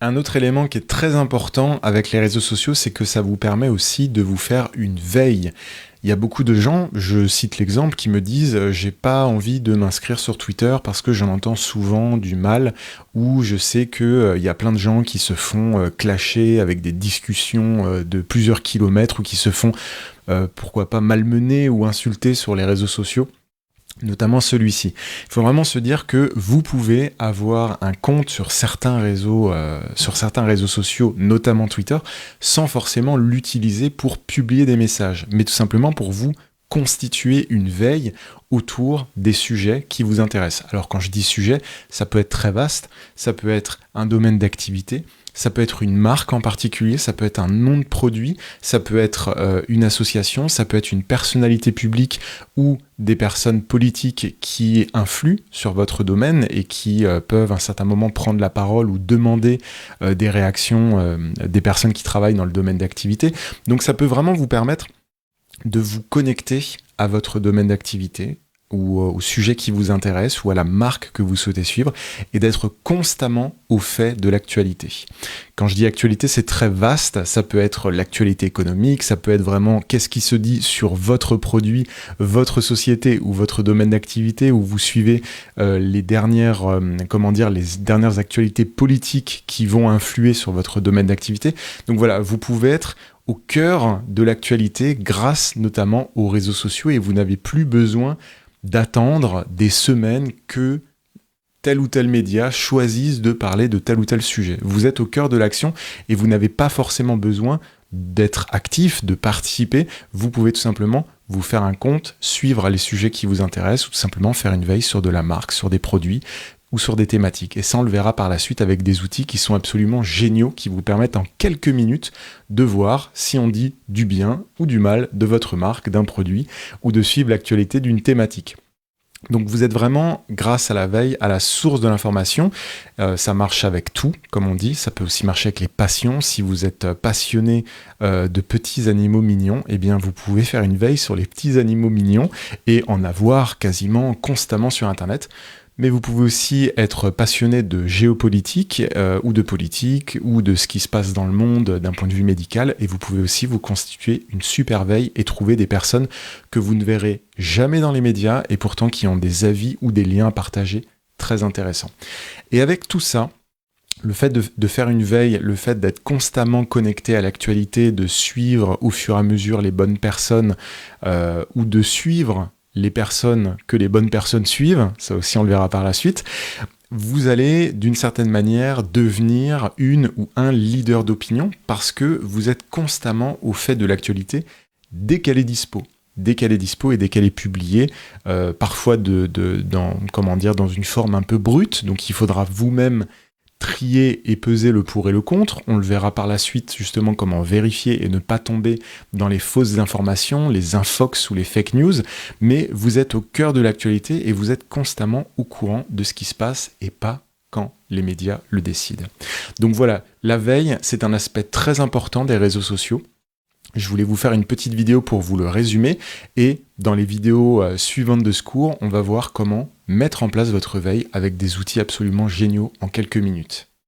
Un autre élément qui est très important avec les réseaux sociaux, c'est que ça vous permet aussi de vous faire une veille. Il y a beaucoup de gens, je cite l'exemple, qui me disent j'ai pas envie de m'inscrire sur Twitter parce que j'en entends souvent du mal, ou je sais que il y a plein de gens qui se font clasher avec des discussions de plusieurs kilomètres, ou qui se font pourquoi pas malmener ou insulter sur les réseaux sociaux, notamment celui-ci. Il faut vraiment se dire que vous pouvez avoir un compte sur certains réseaux sociaux, notamment Twitter, sans forcément l'utiliser pour publier des messages, mais tout simplement pour vous constituer une veille autour des sujets qui vous intéressent. Alors quand je dis sujet, ça peut être très vaste, ça peut être un domaine d'activité, ça peut être une marque en particulier, ça peut être un nom de produit, ça peut être une association, ça peut être une personnalité publique ou des personnes politiques qui influent sur votre domaine et qui peuvent à un certain moment prendre la parole ou demander des réactions des personnes qui travaillent dans le domaine d'activité. Donc ça peut vraiment vous permettre de vous connecter à votre domaine d'activité, ou au sujet qui vous intéresse, ou à la marque que vous souhaitez suivre, et d'être constamment au fait de l'actualité. Quand je dis actualité, c'est très vaste, ça peut être l'actualité économique, ça peut être vraiment qu'est-ce qui se dit sur votre produit, votre société ou votre domaine d'activité, où vous suivez les dernières actualités politiques qui vont influer sur votre domaine d'activité. Donc voilà, vous pouvez être au cœur de l'actualité grâce notamment aux réseaux sociaux, et vous n'avez plus besoin d'attendre des semaines que tel ou tel média choisisse de parler de tel ou tel sujet. Vous êtes au cœur de l'action et vous n'avez pas forcément besoin d'être actif, de participer. Vous pouvez tout simplement vous faire un compte, suivre les sujets qui vous intéressent, ou tout simplement faire une veille sur de la marque, sur des produits ou sur des thématiques. Et ça, on le verra par la suite avec des outils qui sont absolument géniaux, qui vous permettent en quelques minutes de voir si on dit du bien ou du mal de votre marque, d'un produit, ou de suivre l'actualité d'une thématique. Donc vous êtes vraiment, grâce à la veille, à la source de l'information. Ça marche avec tout, comme on dit. Ça peut aussi marcher avec les passions. Si vous êtes passionné de petits animaux mignons, eh bien vous pouvez faire une veille sur les petits animaux mignons et en avoir quasiment constamment sur Internet. Mais vous pouvez aussi être passionné de géopolitique ou de politique ou de ce qui se passe dans le monde d'un point de vue médical, et vous pouvez aussi vous constituer une super veille et trouver des personnes que vous ne verrez jamais dans les médias et pourtant qui ont des avis ou des liens à partager très intéressants. Et avec tout ça, le fait de faire une veille, le fait d'être constamment connecté à l'actualité, de suivre au fur et à mesure les bonnes personnes ou de suivre les personnes que les bonnes personnes suivent, ça aussi on le verra par la suite, vous allez d'une certaine manière devenir une ou un leader d'opinion parce que vous êtes constamment au fait de l'actualité dès qu'elle est dispo. Dès qu'elle est dispo et dès qu'elle est publiée, parfois dans une forme un peu brute, donc il faudra vous-même trier et peser le pour et le contre. On le verra par la suite justement comment vérifier et ne pas tomber dans les fausses informations, les infox ou les fake news, mais vous êtes au cœur de l'actualité et vous êtes constamment au courant de ce qui se passe et pas quand les médias le décident. Donc voilà, la veille, c'est un aspect très important des réseaux sociaux. Je voulais vous faire une petite vidéo pour vous le résumer, et dans les vidéos suivantes de ce cours, on va voir comment mettre en place votre veille avec des outils absolument géniaux en quelques minutes.